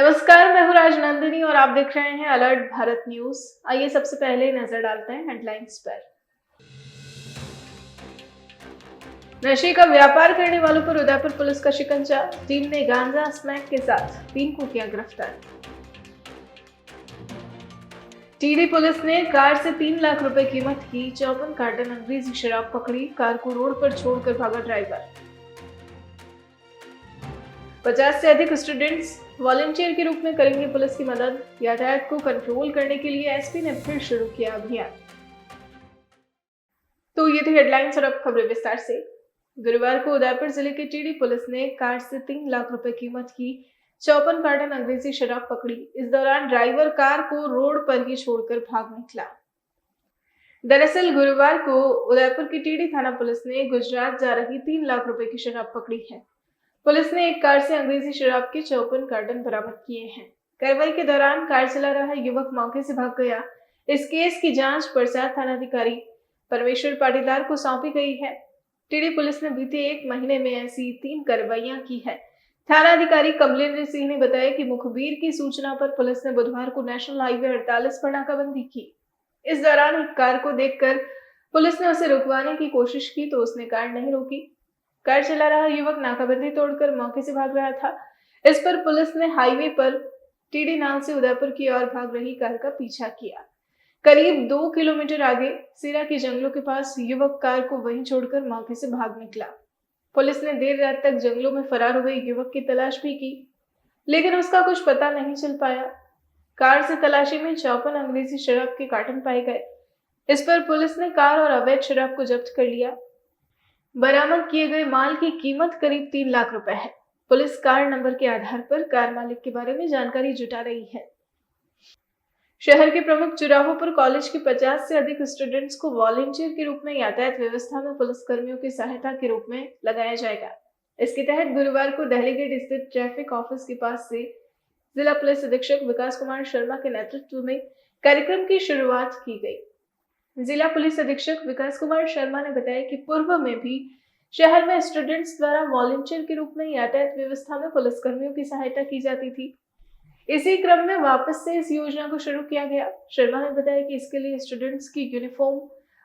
नमस्कार, मैं हूँ राजनंदिनी और आप देख रहे हैं अलर्ट भारत न्यूज। आइए सबसे पहले नजर डालते हैं हेडलाइंस पर। नशे का व्यापार करने वालों पर उदयपुर पुलिस का शिकंजा। टीम ने गांजा स्मैक के साथ 3 को किया गिरफ्तार। टीडी पुलिस ने कार से 3 लाख रुपए कीमत की 54 कार्टन अंग्रेजी शराब पकड़ी। कार को रोड पर छोड़कर भागा ड्राइवर। 50 से अधिक स्टूडेंट्स वॉलंटियर के रूप में करेंगे पुलिस की मदद। यातायात को कंट्रोल करने के लिए एसपी ने फिर शुरू किया अभियान। तो ये थी हेडलाइंस और अब खबरें विस्तार से। गुरुवार को उदयपुर जिले के टीडी पुलिस ने कार से 3 लाख रुपए कीमत की 54 कार्टन अंग्रेजी शराब पकड़ी। इस दौरान ड्राइवर कार को रोड पर ही छोड़कर भाग निकला। दरअसल गुरुवार को उदयपुर की टीडी थाना पुलिस ने गुजरात जा रही 3 लाख रुपए की शराब पकड़ी है। पुलिस ने एक कार से अंग्रेजी शराब के 54 कार्टन बरामद किए हैं। कार्रवाई के दौरान कार चला रहा युवक मौके से भाग गया। इस केस की जांच परसाद थानाधिकारी परमेश्वर पाटीदार को सौंपी गई है। टीडी पुलिस ने बीते 1 महीने में ऐसी 3 कार्रवाइयां की है। थानाधिकारी कमलेंद्र सिंह ने बताया कि मुखबिर की सूचना पर पुलिस ने बुधवार को नेशनल हाईवे 48 पर नाकाबंदी की। इस दौरान एक कार को देखकर पुलिस ने उसे रुकवाने की कोशिश की तो उसने कार नहीं रोकी। कार चला रहा युवक नाकाबंदी तोड़कर मौके से भाग रहा था। इस पर पुलिस ने हाईवे पर टीडी नाल से उदयपुर की ओर भाग रही कार का पीछा किया। करीब 2 किलोमीटर आगे सिरा के जंगलों के पास युवक कार को वहीं छोड़कर मौके से भाग निकला। पुलिस ने देर रात तक जंगलों में फरार हुए युवक की तलाश भी की, लेकिन उसका कुछ पता नहीं चल पाया। कार से तलाशी में 54 अंग्रेजी शराब के कार्टन पाए गए। इस पर पुलिस ने कार और अवैध शराब को जब्त कर लिया। बरामद किए गए माल की कीमत करीब 3 लाख रुपए है। पुलिस कार नंबर के आधार पर कार मालिक के बारे में जानकारी जुटा रही है। शहर के प्रमुख चौराहों पर कॉलेज के 50 से अधिक स्टूडेंट्स को वॉलंटियर के रूप में यातायात व्यवस्था में पुलिस कर्मियों की सहायता के रूप में लगाया जाएगा। इसके तहत गुरुवार को दिल्ली गेट स्थित ट्रैफिक ऑफिस के पास से जिला पुलिस अधीक्षक विकास कुमार शर्मा के नेतृत्व में कार्यक्रम की शुरुआत की गई। जिला पुलिस अधीक्षक विकास कुमार शर्मा ने बताया कि पूर्व में भी शहर में स्टूडेंट्स द्वारा वॉलंटियर के रूप में यातायात व्यवस्था में पुलिसकर्मियों की सहायता की जाती थी। इसी क्रम में वापस से इस योजना को शुरू किया गया। शर्मा ने बताया कि इसके लिए स्टूडेंट्स की यूनिफॉर्म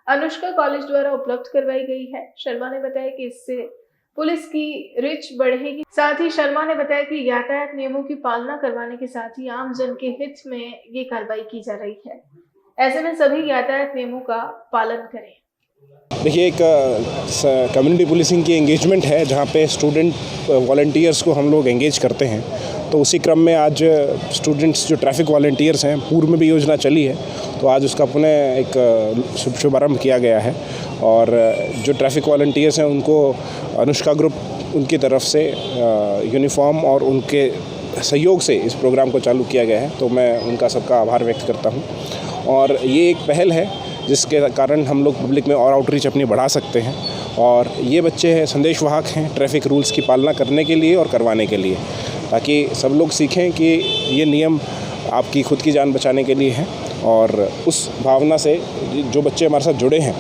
अनुष्का कॉलेज द्वारा उपलब्ध करवाई गई है। शर्मा ने बताया कि इससे पुलिस की रिच बढ़ेगी। साथ ही शर्मा ने बताया कि यातायात नियमों की पालना करवाने के साथ ही आम जन के हित में ये कार्रवाई की जा रही है। ऐसे में सभी यातायात नियमों का पालन करें। देखिए, एक कम्युनिटी पुलिसिंग की एंगेजमेंट है जहाँ पे स्टूडेंट वॉलंटियर्स को हम लोग एंगेज करते हैं। तो उसी क्रम में आज स्टूडेंट्स जो ट्रैफिक वॉलंटियर्स हैं, पूर्व में भी योजना चली है, तो आज उसका पुनः एक शुभारंभ किया गया है। और जो ट्रैफिक वॉलंटियर्स हैं उनको अनुष्का ग्रुप उनकी तरफ से यूनिफॉर्म और उनके सहयोग से इस प्रोग्राम को चालू किया गया है। तो मैं उनका सबका आभार व्यक्त करता हूँ। और ये एक पहल है जिसके कारण हम लोग पब्लिक में और आउटरीच अपनी बढ़ा सकते हैं। और ये बच्चे हैं संदेशवाहक हैं ट्रैफिक रूल्स की पालना करने के लिए और करवाने के लिए, ताकि सब लोग सीखें कि ये नियम आपकी खुद की जान बचाने के लिए है। और उस भावना से जो बच्चे हमारे साथ जुड़े हैं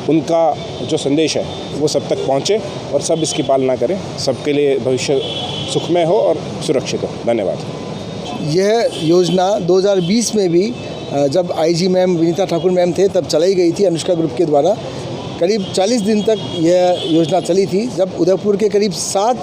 उनका जो संदेश है वो सब तक पहुँचे और सब इसकी पालना करें। सबके लिए भविष्य सुखमय हो और सुरक्षित हो। धन्यवाद। यह योजना 2020 में भी जब IG ma'am Vinita Thakur ma'am थे तब चलाई गई थी अनुष्का ग्रुप के द्वारा। करीब 40 दिन तक यह योजना चली थी। जब उदयपुर के करीब 7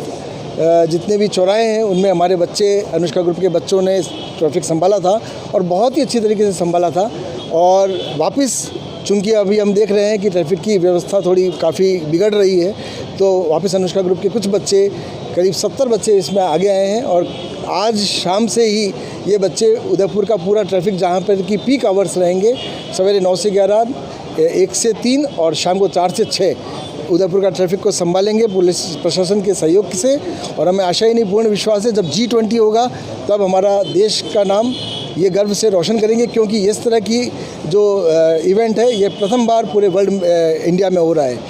जितने भी चौराहे हैं उनमें हमारे बच्चे, अनुष्का ग्रुप के बच्चों ने ट्रैफिक संभाला था और बहुत ही अच्छी तरीके से संभाला था। और वापस चूँकि अभी हम देख रहे हैं कि ट्रैफिक की व्यवस्था थोड़ी काफ़ी बिगड़ रही है, तो वापस अनुष्का ग्रुप के कुछ बच्चे, करीब 70 बच्चे इसमें आगे आए हैं। और आज शाम से ही ये बच्चे उदयपुर का पूरा ट्रैफिक, जहाँ पर कि पीक आवर्स रहेंगे, सवेरे 9 से 11, 1 से 3 और शाम को 4 से 6 उदयपुर का ट्रैफिक को संभालेंगे पुलिस प्रशासन के सहयोग से। और हमें आशा ही नहीं, पूर्ण विश्वास है, जब G20 होगा तब हमारा देश का नाम ये गर्व से रोशन करेंगे, क्योंकि इस तरह की जो इवेंट है ये प्रथम बार पूरे वर्ल्ड इंडिया में हो रहा है।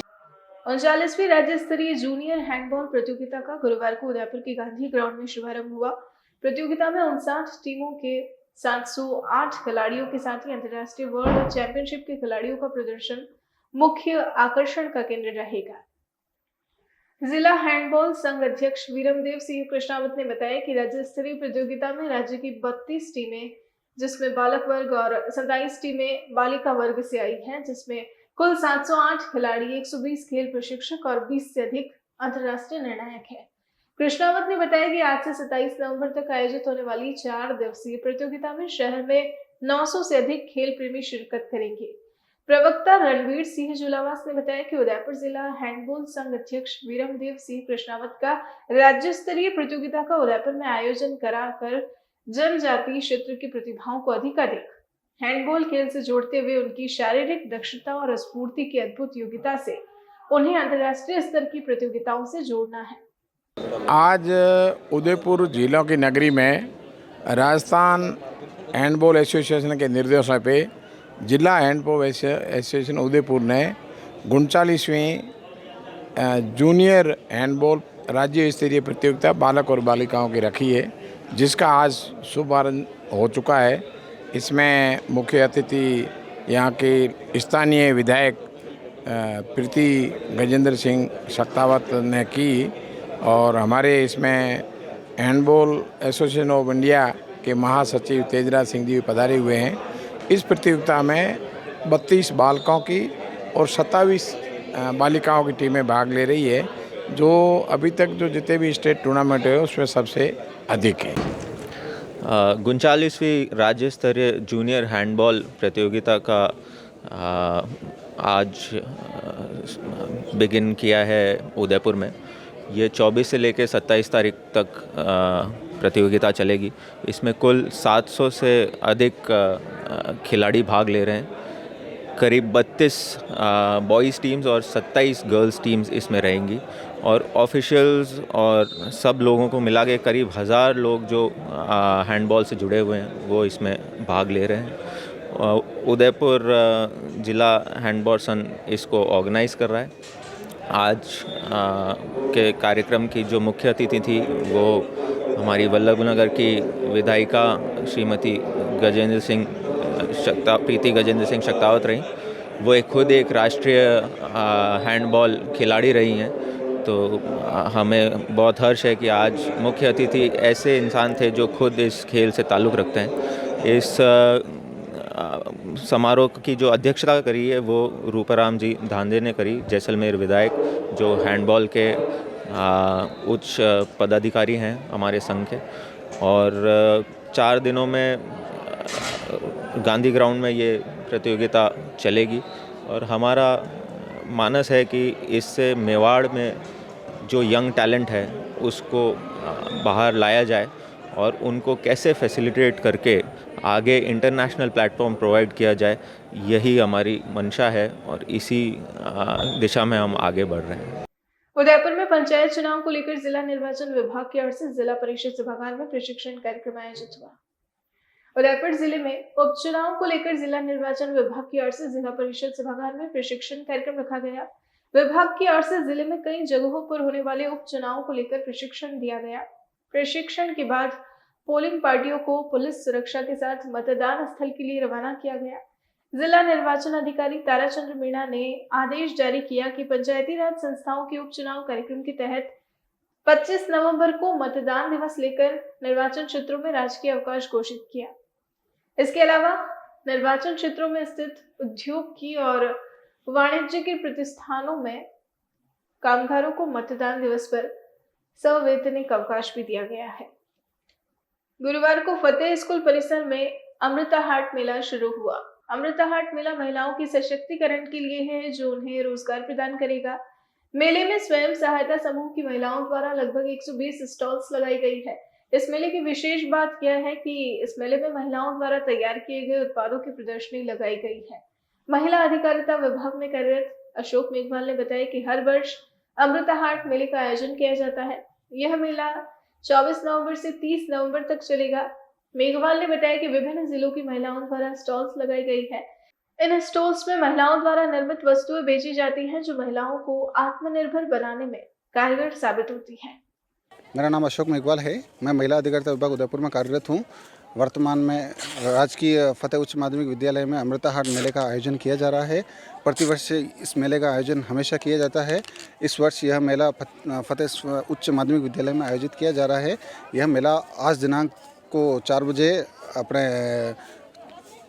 39वीं राज्य स्तरीय जूनियर हैंडबॉल प्रतियोगिता का गुरुवार को उदयपुर के गांधी ग्राउंड में शुभारंभ हुआ। प्रतियोगिता में 59 टीमों के 708 खिलाड़ियों के साथ ही अंतर्राष्ट्रीय वर्ल्ड चैंपियनशिप के खिलाड़ियों का प्रदर्शन मुख्य आकर्षण का केंद्र रहेगा। जिला हैंडबॉल संघ अध्यक्ष वीरमदेव सिंह कृष्णावत ने बताया कि राज्य स्तरीय प्रतियोगिता में राज्य की 32 टीमें, जिसमें बालक वर्ग और 27 टीमें बालिका वर्ग से आई हैं, जिसमें कुल 708 खिलाड़ी, 120 खेल प्रशिक्षक और 20 से अधिक अंतर्राष्ट्रीय निर्णायक हैं। कृष्णावत ने बताया कि आज से 27 नवंबर तक आयोजित होने वाली 4 दिवसीय प्रतियोगिता में शहर में 900 से अधिक खेल प्रेमी शिरकत करेंगे। प्रवक्ता रणवीर सिंह जुलावास ने बताया कि उदयपुर जिला हैंडबॉल संघ अध्यक्ष वीरमदेव सिंह कृष्णावत का राज्य स्तरीय प्रतियोगिता का उदयपुर में आयोजन कराकर जनजातीय क्षेत्र की प्रतिभाओं को अधिकाधिक हैंडबॉल खेल से जोड़ते हुए उनकी शारीरिक दक्षता और स्फूर्ति की अद्भुत योग्यता से उन्हें अंतर्राष्ट्रीय स्तर की प्रतियोगिताओं से जोड़ना है। आज उदयपुर जिलों की नगरी में राजस्थान हैंडबॉल एसोसिएशन के निर्देशन पे जिला हैंडबॉल एसोसिएशन उदयपुर ने 39वीं जूनियर हैंडबॉल राज्य स्तरीय प्रतियोगिता बालक और बालिकाओं की रखी है, जिसका आज शुभारंभ हो चुका है। इसमें मुख्य अतिथि यहाँ के स्थानीय विधायक प्रीति गजेंद्र सिंह शक्तावत ने की और हमारे इसमें हैंडबॉल एसोसिएशन ऑफ इंडिया के महासचिव तेजराज सिंह जी पधारे हुए हैं। इस प्रतियोगिता में 32 बालकों की और 27 बालिकाओं की टीमें भाग ले रही है, जो अभी तक जो जितने भी स्टेट टूर्नामेंट है उसमें सबसे अधिक है। 39वीं राज्य स्तरीय जूनियर हैंडबॉल प्रतियोगिता का आज बिगिन किया है उदयपुर में। ये 24 से लेकर 27 तारीख तक प्रतियोगिता चलेगी। इसमें कुल 700 से अधिक खिलाड़ी भाग ले रहे हैं। करीब 32 बॉयज़ टीम्स और 27 गर्ल्स टीम्स इसमें रहेंगी और ऑफिशियल्स और सब लोगों को मिला के करीब 1000 लोग जो हैंडबॉल से जुड़े हुए हैं वो इसमें भाग ले रहे हैं। उदयपुर जिला हैंडबॉल संघ इसको ऑर्गेनाइज़ कर रहा है। आज के कार्यक्रम की जो मुख्य अतिथि थी वो हमारी वल्लभनगर की विधायिका श्रीमती प्रीति गजेंद्र सिंह शक्तावत रही। वो खुद एक राष्ट्रीय हैंडबॉल खिलाड़ी रही हैं, तो हमें बहुत हर्ष है कि आज मुख्य अतिथि ऐसे इंसान थे जो खुद इस खेल से ताल्लुक़ रखते हैं। इस समारोह की जो अध्यक्षता करी है वो रूपाराम जी धांधे ने करी, जैसलमेर विधायक जो हैंडबॉल के उच्च पदाधिकारी हैं हमारे संघ के। और 4 दिनों में गांधी ग्राउंड में ये प्रतियोगिता चलेगी और हमारा मानस है कि इससे मेवाड़ में जो यंग टैलेंट है उसको बाहर लाया जाए और उनको कैसे फैसिलिटेट करके आगे इंटरनेशनल प्लेटफॉर्म प्रोवाइड किया जाए, यही हमारी मंशा है और इसी दिशा में हम आगे बढ़ रहे हैं। उदयपुर में पंचायत चुनाव को लेकर जिला निर्वाचन विभाग की ओर से जिला परिषद सभागार में प्रशिक्षण कार्यक्रम आयोजित हुआ। उदयपुर जिले में उपचुनाव को लेकर जिला निर्वाचन विभाग की ओर से जिला परिषद सभागार में प्रशिक्षण कार्यक्रम रखा गया। विभाग की ओर से जिले में कई जगहों पर होने वाले उपचुनाव को लेकर प्रशिक्षण दिया गया। प्रशिक्षण के बाद पोलिंग पार्टियों को पुलिस सुरक्षा के साथ मतदान स्थल के लिए रवाना किया गया। जिला निर्वाचन अधिकारी ताराचंद्र मीणा ने आदेश जारी किया कि पंचायती राज संस्थाओं के उपचुनाव कार्यक्रम के तहत 25 नवंबर को मतदान दिवस लेकर निर्वाचन क्षेत्रों में राजकीय अवकाश घोषित किया। इसके अलावा निर्वाचन क्षेत्रों में स्थित उद्योग की और वाणिज्य के प्रतिष्ठानों में कामगारों को मतदान दिवस पर सवैतनिक अवकाश भी दिया गया है। गुरुवार को फतेह स्कूल परिसर में अमृता हाट मेला शुरू हुआ। अमृता हाट मेला महिलाओं के सशक्तिकरण के लिए है, जो उन्हें रोजगार प्रदान करेगा। मेले में स्वयं सहायता समूह की महिलाओं द्वारा लगभग 120 स्टॉल्स लगाई गई है। इस मेले की विशेष बात यह है कि इस मेले में महिलाओं द्वारा तैयार किए गए उत्पादों की प्रदर्शनी लगाई गई है। महिला अधिकारिता विभाग में कार्यरत अशोक मेघवाल ने बताया कि हर वर्ष अमृता हाट मेले का आयोजन किया जाता है। यह मेला 24 नवंबर से 30 नवंबर तक चलेगा। मेघवाल ने बताया कि विभिन्न जिलों की महिलाओं द्वारा स्टॉल्स लगाई गई है। इन स्टॉल्स में महिलाओं द्वारा निर्मित वस्तुएं बेची जाती हैं, जो महिलाओं को आत्मनिर्भर बनाने में कारगर साबित होती हैं। मेरा नाम अशोक मेघवाल है। मैं महिला अधिकारिता विभाग उदयपुर में कार्यरत हूँ। वर्तमान में राजकीय फतेह उच्च माध्यमिक विद्यालय में अमृता हाट मेले का आयोजन किया जा रहा है। प्रतिवर्ष इस मेले का आयोजन हमेशा किया जाता है। इस वर्ष यह मेला फतेह उच्च माध्यमिक विद्यालय में आयोजित किया जा रहा है। यह मेला आज दिनांक को 4 बजे अपने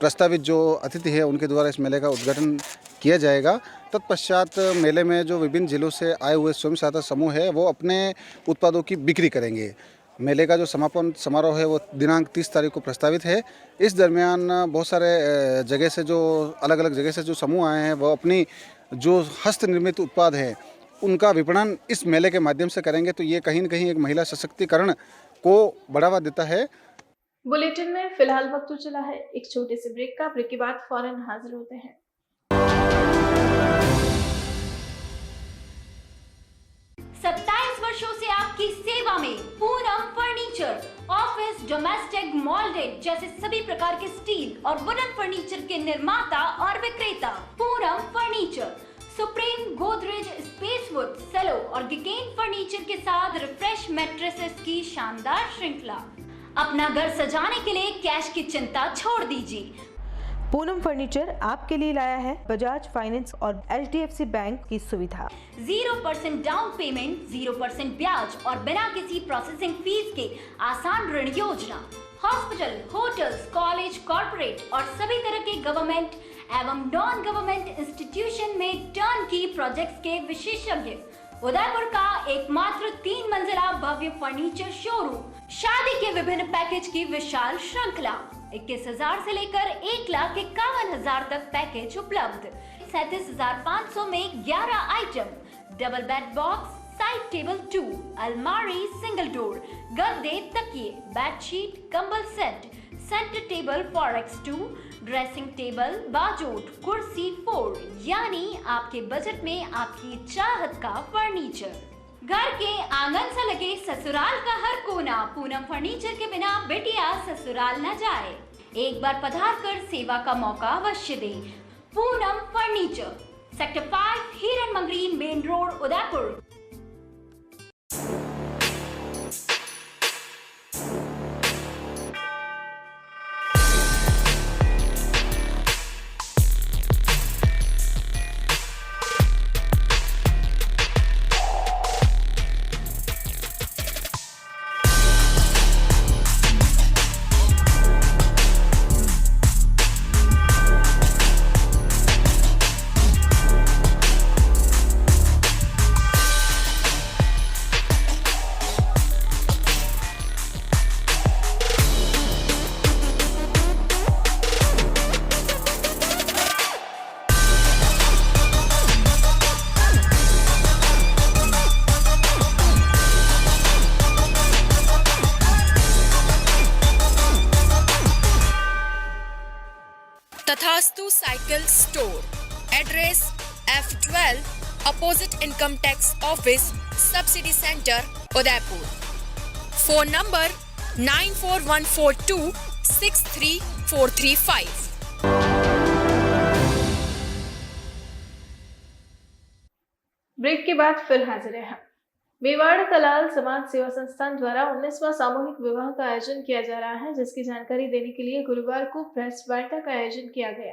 प्रस्तावित जो अतिथि है उनके द्वारा इस मेले का उद्घाटन किया जाएगा। तत्पश्चात मेले में जो विभिन्न जिलों से आए हुए स्वयं सहायता समूह है वो अपने उत्पादों की बिक्री करेंगे। मेले का जो समापन समारोह है वो दिनांक 30 तारीख को प्रस्तावित है। इस दरमियान बहुत सारे जगह से जो अलग अलग जगह से जो समूह आए हैं वो अपनी जो हस्त निर्मित उत्पाद हैं उनका विपणन इस मेले के माध्यम से करेंगे। तो ये कहीं न कहीं एक महिला सशक्तिकरण को बढ़ावा देता है। बुलेटिन में फिलहाल वक्त तो चला है एक छोटे से ब्रेक का। ब्रेक के बाद फौरन हाजिर होते हैं। 27 वर्षों से आपकी सेवा में पूनम फर्नीचर, ऑफिस, डोमेस्टिक, मॉल्डेड जैसे सभी प्रकार के स्टील और वुडन फर्नीचर के निर्माता और विक्रेता। Poonam furniture supreme, Godrej, Spacewood, Cello और गिगेन फर्नीचर के साथ रिफ्रेश मैट्रेसेस की शानदार श्रृंखला। अपना घर सजाने के लिए कैश की चिंता छोड़ दीजिए। पूनम फर्नीचर आपके लिए लाया है बजाज फाइनेंस और HDFC बैंक की सुविधा। 0% डाउन पेमेंट, 0% ब्याज और बिना किसी प्रोसेसिंग फीस के आसान ऋण योजना। हॉस्पिटल, होटल्स, कॉलेज, कॉर्पोरेट और सभी तरह के गवर्नमेंट एवं नॉन गवर्नमेंट इंस्टीट्यूशन में टर्न की प्रोजेक्ट्स के विशेषज्ञ। उदयपुर का एकमात्र 3 मंजिला भव्य फर्नीचर शोरूम। शादी के विभिन्न पैकेज की विशाल श्रृंखला। 21,000 से लेकर 1,51,000 तक पैकेज उपलब्ध। 37,500 में 11 item, double bed box, side table 2, अलमारी सिंगल डोर, गद्दे, तकिए, बेडशीट, कंबल set, centre table 4x2, dressing table, बाजोट, कुर्सी 4, यानी आपके बजट में आपकी चाहत का फर्नीचर। घर के आंगन से लगे ससुराल का हर कोना। पूनम फर्नीचर के बिना बेटिया ससुराल न जाए। एक बार पधार कर सेवा का मौका अवश्य दे। पूनम फर्नीचर, सेक्टर 5, हिरन Mangri, main road, Udaipur. Tathastu cycle store, address F12 opposite income tax office, subsidy centre, Udaipur. Phone number 9414263435। Break के बाद फिर हाजिर है हम। मेवाड़ कलाल समाज सेवा संस्थान द्वारा 19वां सामूहिक विवाह का आयोजन किया जा रहा है, जिसकी जानकारी देने के लिए गुरुवार को प्रेस वार्ता का आयोजन किया गया।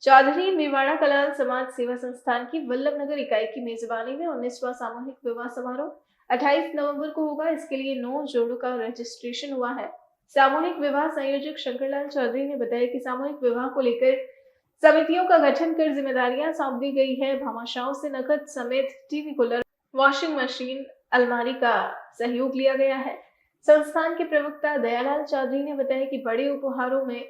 चौधरी मेवाड़ा कलाल समाज सेवा संस्थान की वल्लभनगर इकाई की मेजबानी में 19वां सामूहिक विवाह समारोह 28 नवंबर को होगा। इसके लिए 9 जोड़ों का रजिस्ट्रेशन हुआ है। सामूहिक विवाह संयोजक शंकरलाल चौधरी ने बताया कि सामूहिक विवाह को लेकर समितियों का गठन कर जिम्मेदारियां सौंप दी गई है। भामाशाहों से नकद समेत टीवी, कूलर, वॉशिंग मशीन, अलमारी का सहयोग लिया गया है। संस्थान के प्रवक्ता दयालाल चौधरी ने बताया कि बड़े उपहारों में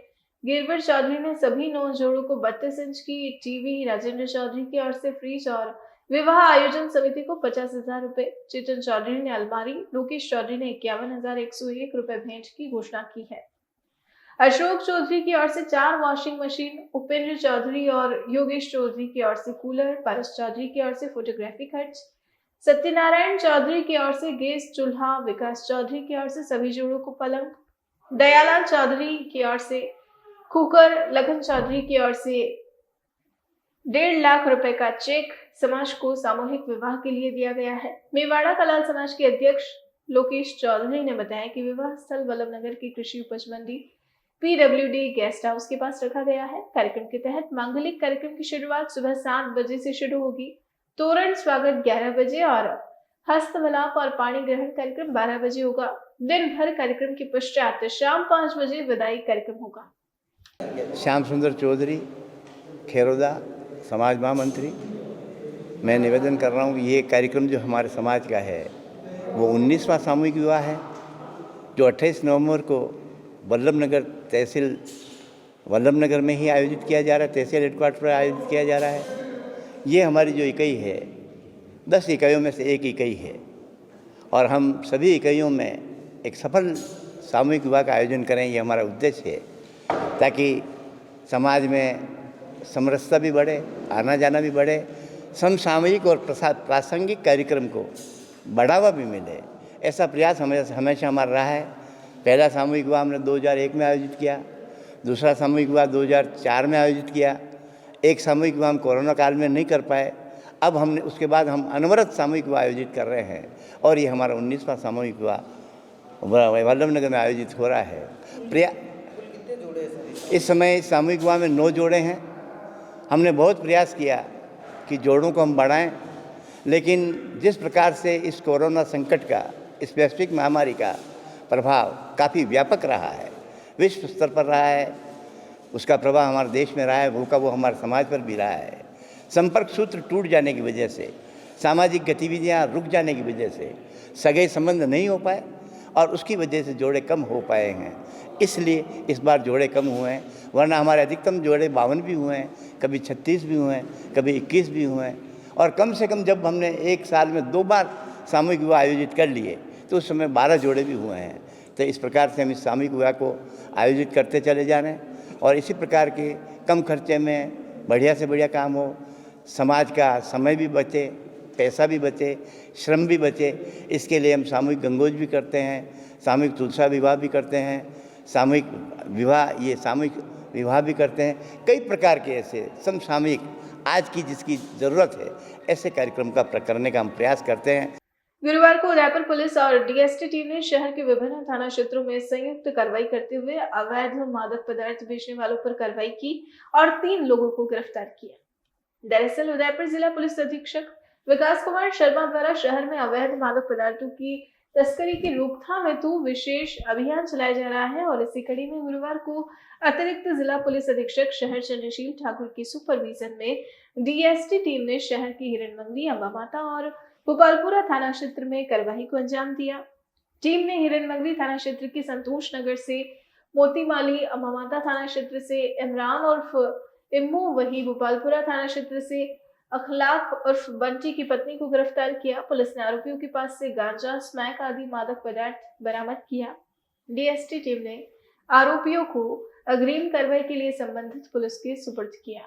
गिरवर चौधरी ने सभी 9 जोड़ों को 32 इंच की टीवी, राजेंद्र चौधरी की ओर से फ्रिज और विवाह आयोजन समिति को 50,000 रुपए, चेतन चौधरी ने अलमारी, लोकेश चौधरी ने 51,101 रुपए भेंट की घोषणा की है। अशोक चौधरी की ओर से 4 वॉशिंग मशीन, उपेंद्र चौधरी और योगेश चौधरी की ओर से कूलर, पारस चौधरी की ओर से फोटोग्राफी खर्च, सत्यनारायण चौधरी की ओर से गैस चूल्हा, विकास चौधरी की ओर से सभी जोड़ों को पलंग, दयालाल चौधरी की ओर से कुकर, लखन चौधरी की ओर से 1.5 लाख रुपए का चेक समाज को सामूहिक विवाह के लिए दिया गया है। मेवाड़ा कलाल समाज के अध्यक्ष लोकेश चौधरी ने बताया कि विवाह स्थल वल्लभ नगर की कृषि उपज मंडी PWD गेस्ट हाउस के पास रखा गया है। कार्यक्रम के तहत मांगलिक कार्यक्रम की शुरुआत सुबह 7 बजे से शुरू होगी। तोरण स्वागत 11 बजे और हस्तमिलाप और पाणी ग्रहण कार्यक्रम 12 बजे होगा। दिन भर कार्यक्रम के पश्चात शाम 5 बजे विदाई कार्यक्रम होगा। श्याम सुंदर चौधरी, खेरोदा, समाज महामंत्री, मैं निवेदन कर रहा हूँ कि ये कार्यक्रम जो हमारे समाज का है वो 19वां सामूहिक विवाह है, जो 28 नवंबर को वल्लभ नगर तहसील वल्लभ नगर में ही आयोजित किया जा रहा है, तहसील हेडक्वार्टर पर आयोजित किया जा रहा है। ये हमारी जो इकाई है 10 इकाइयों में से एक इकाई है और हम सभी इकाइयों में एक सफल सामूहिक विवाह का आयोजन करें, ये हमारा उद्देश्य है, ताकि समाज में समरसता भी बढ़े, आना जाना भी बढ़े, समसामयिक और प्रासंगिक कार्यक्रम को बढ़ावा भी मिले। ऐसा प्रयास हमेशा हमारा रहा है। पहला सामूहिक विवाह हमने 2001 में आयोजित किया, दूसरा सामूहिक विवाह 2004 में आयोजित किया, एक सामूहिक विवाह हम कोरोना काल में नहीं कर पाए। अब हमने उसके बाद हम अनवरत सामूहिक विवाह आयोजित कर रहे हैं और ये हमारा 19वां सामूहिक विवाह वल्लभ नगर में आयोजित हो रहा है। इस समय सामूहिक विवाह में 9 जोड़े हैं। हमने बहुत प्रयास किया कि जोड़ों को हम बढ़ाएं, लेकिन जिस प्रकार से इस कोरोना संकट का, इस वैश्विक महामारी का प्रभाव काफ़ी व्यापक रहा है, विश्व स्तर पर रहा है, उसका प्रभाव हमारे देश में रहा है, वो हमारे समाज पर भी रहा है। संपर्क सूत्र टूट जाने की वजह से, सामाजिक गतिविधियां रुक जाने की वजह से सगे संबंध नहीं हो पाए और उसकी वजह से जोड़े कम हो पाए हैं। इसलिए इस बार जोड़े कम हुए हैं, वरना हमारे अधिकतम जोड़े 52 भी हुए हैं, कभी 36 भी हुए हैं, कभी 21 भी हुए हैं। और कम से कम जब हमने एक साल में 2 बार सामूहिक विवाह आयोजित कर लिए तो उस समय 12 जोड़े भी हुए हैं। तो इस प्रकार से हम इस सामूहिक विवाह को आयोजित करते चले जा रहे हैं और इसी प्रकार के कम खर्चे में बढ़िया से बढ़िया काम हो, समाज का समय भी बचे, पैसा भी बचे, श्रम भी बचे। इसके लिए हम सामूहिक गंगोज भी करते हैं, सामूहिक तुलसा विवाह भी करते हैं, सामूहिक विवाह भी करते हैं। कई प्रकार के ऐसे समसामयिक आज की जिसकी ज़रूरत है ऐसे कार्यक्रम का करने का हम प्रयास करते हैं। गुरुवार को उदयपुर पुलिस और DST टीम ने शहर के विभिन्न थाना क्षेत्रों में संयुक्त कार्रवाई करते हुए अवैध मादक पदार्थ बेचने वालों पर कार्रवाई की और 3 लोगों को गिरफ्तार किया। दरअसल उदयपुर जिला पुलिस अधीक्षक विकास कुमार शर्मा द्वारा शहर में अवैध मादक पदार्थों की तस्करी की रोकथाम हेतु विशेष अभियान चलाया जा रहा है और इसी कड़ी में गुरुवार को अतिरिक्त जिला पुलिस अधीक्षक शहर चंद्रशील ठाकुर की सुपरविजन में DST टीम ने शहर की हिरण मंडी, अम्बा माता और गोपालपुरा थाना क्षेत्र में कार्रवाई को अंजाम दिया। टीम ने हिरण मंडी थाना क्षेत्र की संतोष नगर से मोतीमाली, अम्बा माता थाना क्षेत्र से इमरान उर्फ इम्मू, वही गोपालपुरा थाना क्षेत्र से अखलाक उर्फ बंटी की पत्नी को गिरफ्तार किया। पुलिस ने आरोपियों के पास से गांजा, स्मैक आदि मादक पदार्थ बरामद किया। DST टीम ने आरोपियों को अग्रिम कार्रवाई के लिए संबंधित पुलिस के सुपुर्द किया।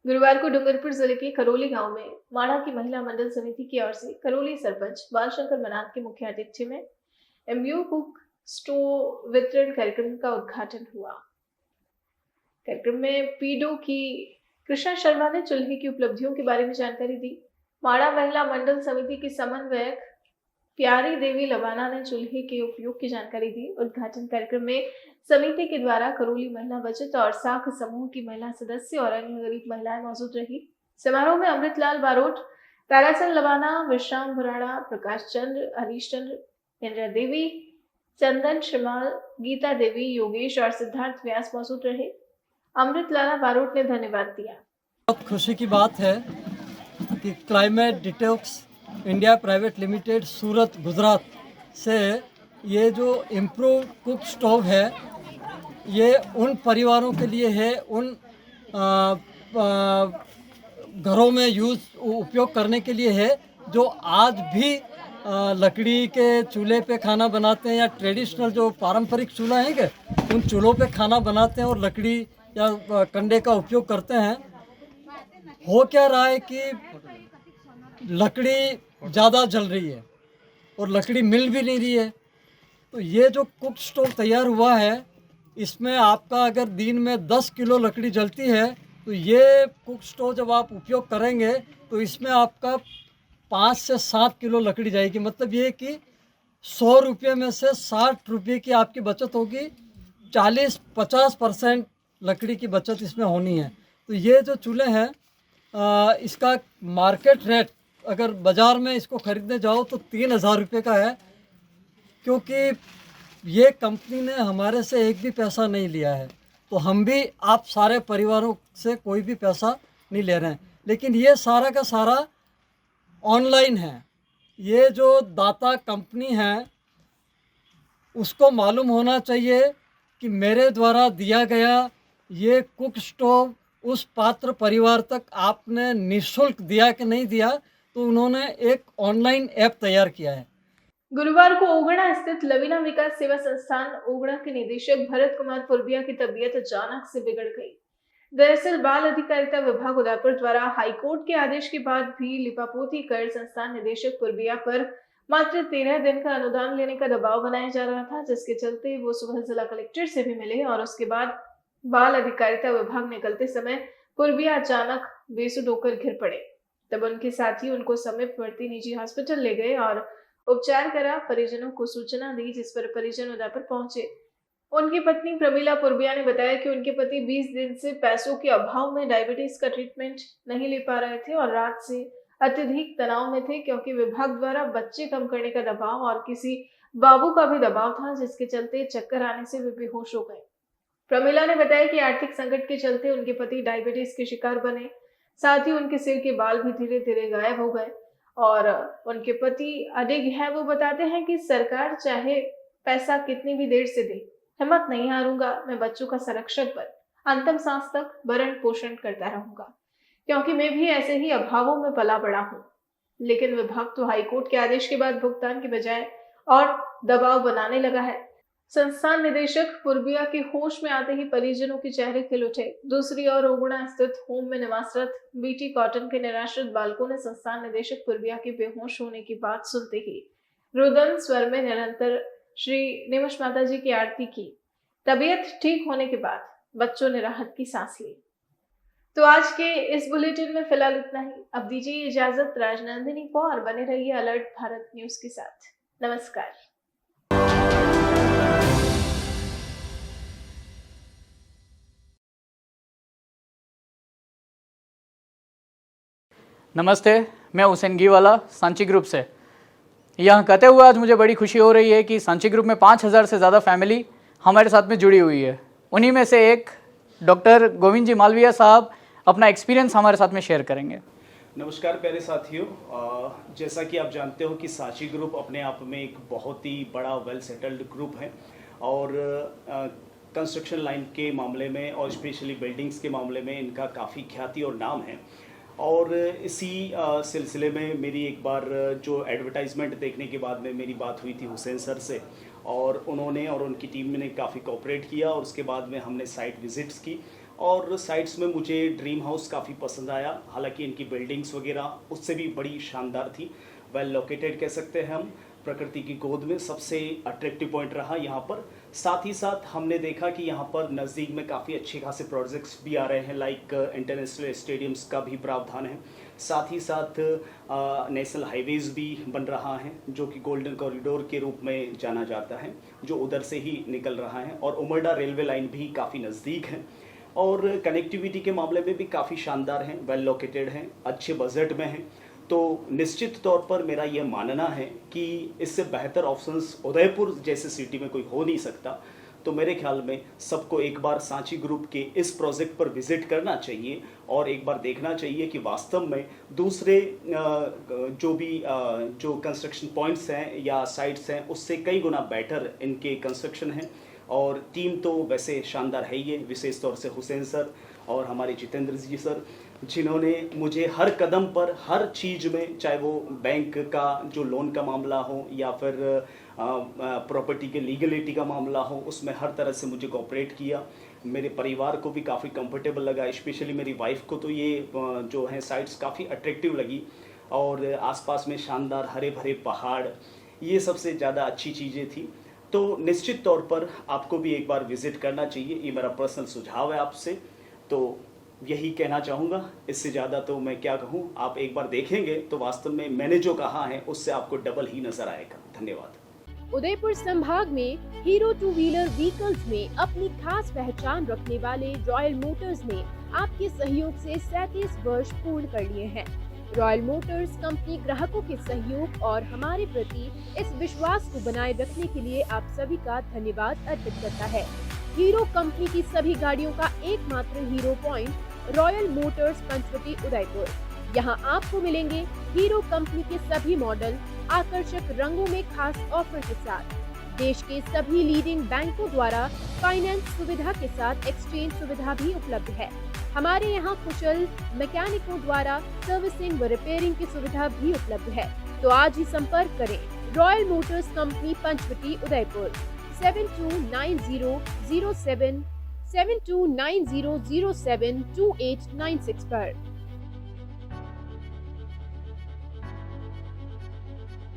गुरुवार को डूंगरपुर जिले के करोली गांव में माड़ा की महिला मंडल समिति की ओर से करोली सरपंच बालशंकर मनात के मुख्य आतिथ्य में MU बुक स्टोर वितरण कार्यक्रम का उद्घाटन हुआ। कार्यक्रम में पीडो की कृष्णा शर्मा ने चूल्हे की उपलब्धियों के बारे में जानकारी दी। माड़ा महिला मंडल समिति की समन्वयक प्यारी देवी लबाना ने चूल्हे के उपयोग की जानकारी दी। उद्घाटन कार्यक्रम में समिति के द्वारा करोली महिला बचत और साख समूह की महिला सदस्य और अन्य गरीब महिलाएं मौजूद रही। समारोह में अमृतलाल बारोट, ताराचंद लबाना, विश्राम भुराड़ा, प्रकाश चंद्र, हरीश चंद्र, इंद्रा देवी, चंदन शिमाल, गीता देवी, योगेश और सिद्धार्थ व्यास मौजूद रहे। अमृतलाल बारोट ने धन्यवाद दिया। बहुत खुशी की बात है कि climate detox India private limited Surat Gujarat से ये जो इम्प्रूव कुक स्टोव है ये उन परिवारों के लिए है, उन घरों में उपयोग करने के लिए है जो आज भी लकड़ी के चूल्हे पे खाना बनाते हैं या ट्रेडिशनल जो पारंपरिक चूल्हा है क्या उन चूल्हों पे खाना बनाते हैं और लकड़ी या कंडे का उपयोग करते हैं। हो क्या रहा है कि लकड़ी ज़्यादा जल रही है और लकड़ी मिल भी नहीं रही है। तो ये जो कुक स्टोव तैयार हुआ है इसमें आपका अगर दिन में 10 किलो लकड़ी जलती है तो ये कुक स्टोव जब आप उपयोग करेंगे तो इसमें आपका 5 से 7 किलो लकड़ी जाएगी। मतलब ये कि 100 रुपये में से 60 रुपये की आपकी बचत होगी, 40-50% लकड़ी की बचत इसमें होनी है। तो ये जो चूल्हे हैं इसका मार्केट रेट अगर बाज़ार में इसको ख़रीदने जाओ तो 3,000 रुपये का है, क्योंकि ये कंपनी ने हमारे से एक भी पैसा नहीं लिया है। तो हम भी आप सारे परिवारों से कोई भी पैसा नहीं ले रहे हैं, लेकिन ये सारा का सारा ऑनलाइन है। ये जो दाता कंपनी है उसको मालूम होना चाहिए कि मेरे द्वारा दिया गया ये कुक स्टोव उस पात्र परिवार तक आपने निःशुल्क दिया कि नहीं दिया। तो उन्होंने एक ऑनलाइन ऐप तैयार किया है। गुरुवार को ओगड़ा स्थित लवीना विकास सेवा संस्थान ओगड़ा के निदेशक भरत कुमार पुरबिया की तबीयत अचानक से बिगड़ गई। दरअसल बाल अधिकारिता विभाग उदयपुर द्वारा हाईकोर्ट के आदेश के बाद भी लिपापोती कर संस्थान निदेशक पुरबिया पर मात्र 13 दिन का अनुदान लेने का दबाव बनाया जा रहा था, जिसके चलते वो सुबह जिला कलेक्टर से भी मिले और उसके बाद बाल अधिकारिता विभाग निकलते समय पुरबिया अचानक बेसुध होकर गिर पड़े। तब उनके साथी उनको समीपवर्ती निजी हॉस्पिटल ले गए और उपचार करा। परिजनों को सूचना दी, जिस पर परिजन उदयपुर पहुंचे। उनकी पत्नी प्रमीला पुरबिया ने बताया कि उनके पति 20 दिन से पैसों के अभाव में डायबिटीज का ट्रीटमेंट नहीं ले पा रहे थे और रात से अत्यधिक तनाव में थे, क्योंकि विभाग द्वारा बच्चे कम करने का दबाव और किसी बाबू का भी दबाव था, जिसके चलते चक्कर आने से वे बेहोश हो गए। प्रमीला ने बताया कि आर्थिक संकट के चलते उनके पति डायबिटीज के शिकार बने, साथ ही उनके सिर के बाल भी धीरे धीरे गायब हो गए और उनके पति अडिग है। वो बताते हैं कि सरकार चाहे पैसा कितनी भी देर से दे, हिम्मत नहीं हारूंगा, मैं बच्चों का संरक्षक बन अंतिम सांस तक भरण पोषण करता रहूंगा, क्योंकि मैं भी ऐसे ही अभावों में पला बड़ा हूँ। लेकिन विभाग तो हाईकोर्ट के आदेश के बाद भुगतान के बजाय और दबाव बनाने लगा है। संस्थान निदेशक पुरबिया के होश में आते ही परिजनों के चेहरे खिल उठे। दूसरी ओर ओगुड़ा स्थित होम में निवासरत बीटी कॉटन के निराश्रित बालकों ने संस्थान निदेशक पुरबिया के बेहोश होने की बात सुनते ही रुदन स्वर में निरंतर श्री निमिष माता जी की आरती की। तबीयत ठीक होने के बाद बच्चों ने राहत की सांस ली। तो आज के इस बुलेटिन में फिलहाल इतना ही। अब दीजिए इजाजत राजनंदिनी को और बने रहिए अलर्ट भारत न्यूज के साथ। नमस्कार। नमस्ते, मैं हुसैन घीवाला सांची ग्रुप से। यहाँ कहते हुए आज मुझे बड़ी खुशी हो रही है कि सांची ग्रुप में 5,000 से ज़्यादा फैमिली हमारे साथ में जुड़ी हुई है। उन्हीं में से एक डॉक्टर गोविंद जी मालविया साहब अपना एक्सपीरियंस हमारे साथ में शेयर करेंगे। नमस्कार प्यारे साथियों, जैसा कि आप जानते हो कि सांची ग्रुप अपने आप में एक बहुत ही बड़ा वेल सेटल्ड ग्रुप है और कंस्ट्रक्शन लाइन के मामले में और स्पेशली बिल्डिंग्स के मामले में इनका काफ़ी ख्याति और नाम है। और इसी सिलसिले में मेरी एक बार जो एडवर्टाइजमेंट देखने के बाद में मेरी बात हुई थी हुसैन सर से और उन्होंने और उनकी टीम ने काफ़ी कोऑपरेट किया और उसके बाद में हमने साइट विजिट्स की और साइट्स में मुझे ड्रीम हाउस काफ़ी पसंद आया। हालांकि इनकी बिल्डिंग्स वगैरह उससे भी बड़ी शानदार थी, वेल लोकेटेड कह सकते हैं हम, प्रकृति की गोद में सबसे अट्रैक्टिव पॉइंट रहा यहाँ पर। साथ ही साथ हमने देखा कि यहाँ पर नज़दीक में काफ़ी अच्छे खासे प्रोजेक्ट्स भी आ रहे हैं, लाइक इंटरनेशनल स्टेडियम्स का भी प्रावधान है। साथ ही साथ नेशनल हाईवेज़ भी बन रहा है जो कि गोल्डन कॉरिडोर के रूप में जाना जाता है, जो उधर से ही निकल रहा है। और उमरडा रेलवे लाइन भी काफ़ी नज़दीक है और कनेक्टिविटी के मामले में भी काफ़ी शानदार हैं, वेल लोकेटेड हैं, अच्छे बजट में हैं। तो निश्चित तौर पर मेरा यह मानना है कि इससे बेहतर ऑप्शंस उदयपुर जैसे सिटी में कोई हो नहीं सकता। तो मेरे ख्याल में सबको एक बार सांची ग्रुप के इस प्रोजेक्ट पर विजिट करना चाहिए और एक बार देखना चाहिए कि वास्तव में दूसरे जो कंस्ट्रक्शन पॉइंट्स हैं या साइट्स हैं उससे कई गुना बेटर इनके कंस्ट्रक्शन हैं। और टीम तो वैसे शानदार है ही है, विशेष तौर से हुसैन सर और हमारे जितेंद्र जी सर, जिन्होंने मुझे हर कदम पर हर चीज़ में, चाहे वो बैंक का जो लोन का मामला हो या फिर प्रॉपर्टी के लीगलिटी का मामला हो, उसमें हर तरह से मुझे कोऑपरेट किया। मेरे परिवार को भी काफ़ी कंफर्टेबल लगा, स्पेशली मेरी वाइफ को तो ये जो है साइट्स काफ़ी अट्रैक्टिव लगी और आसपास में शानदार हरे भरे पहाड़, ये सबसे ज़्यादा अच्छी चीज़ें थी। तो निश्चित तौर पर आपको भी एक बार विज़िट करना चाहिए, ये मेरा पर्सनल सुझाव है आपसे। तो यही कहना चाहूँगा, इससे ज़्यादा तो मैं क्या कहूँ। आप एक बार देखेंगे तो वास्तव में मैंने जो कहा है उससे आपको डबल ही नजर आएगा। धन्यवाद। उदयपुर संभाग में हीरो टू व्हीलर व्हीकल्स में अपनी खास पहचान रखने वाले रॉयल मोटर्स ने आपके सहयोग से 37 वर्ष पूर्ण कर लिए हैं। रॉयल मोटर्स कंपनी ग्राहकों के सहयोग और हमारे प्रति इस विश्वास को बनाए रखने के लिए आप सभी का धन्यवाद अर्पित करता है। हीरो कंपनी की सभी गाड़ियों का एकमात्र Hero point Royal Motors Panchvati Udaipur. यहाँ आपको मिलेंगे हीरो कंपनी के सभी मॉडल आकर्षक रंगों में खास ऑफर के साथ। देश के सभी लीडिंग बैंकों द्वारा फाइनेंस सुविधा के साथ एक्सचेंज सुविधा भी उपलब्ध है। हमारे यहाँ कुशल मैकेनिकों द्वारा सर्विसिंग व रिपेयरिंग की सुविधा भी उपलब्ध है। तो आज ही संपर्क करें Royal Motors company Panchvati Udaipur 7290072896 पर।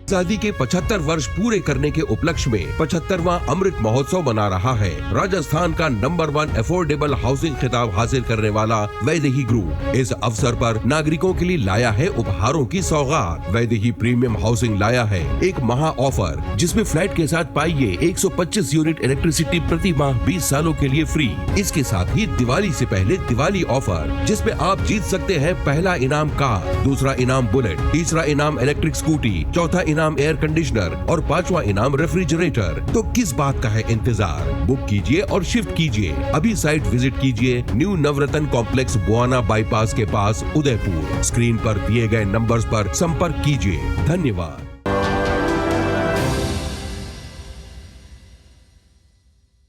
आजादी के 75 वर्ष पूरे करने के उपलक्ष्य में 75वां अमृत महोत्सव मना रहा है। राजस्थान का नंबर 1 अफोर्डेबल हाउसिंग खिताब हासिल करने वाला वैदेही ग्रुप इस अवसर पर नागरिकों के लिए लाया है उपहारों की सौगात। वैदेही प्रीमियम हाउसिंग लाया है एक महा ऑफर, जिसमें फ्लैट के साथ पाइए 125 यूनिट इलेक्ट्रिसिटी प्रति माह 20 सालों के लिए फ्री। इसके साथ ही दिवाली से पहले दिवाली ऑफर, जिसमें आप जीत सकते हैं पहला इनाम कार, दूसरा इनाम बुलेट, तीसरा इनाम इलेक्ट्रिक स्कूटी, चौथा इनाम एयर कंडीशनर और 5वां इनाम रेफ्रिजरेटर। तो किस बात का है इंतजार? बुक कीजिए और शिफ्ट कीजिए। अभी साइट विजिट कीजिए न्यू नवरत्न कॉम्प्लेक्स बुआना बाईपास के पास उदयपुर। स्क्रीन पर दिए गए नंबर्स पर संपर्क कीजिए। धन्यवाद।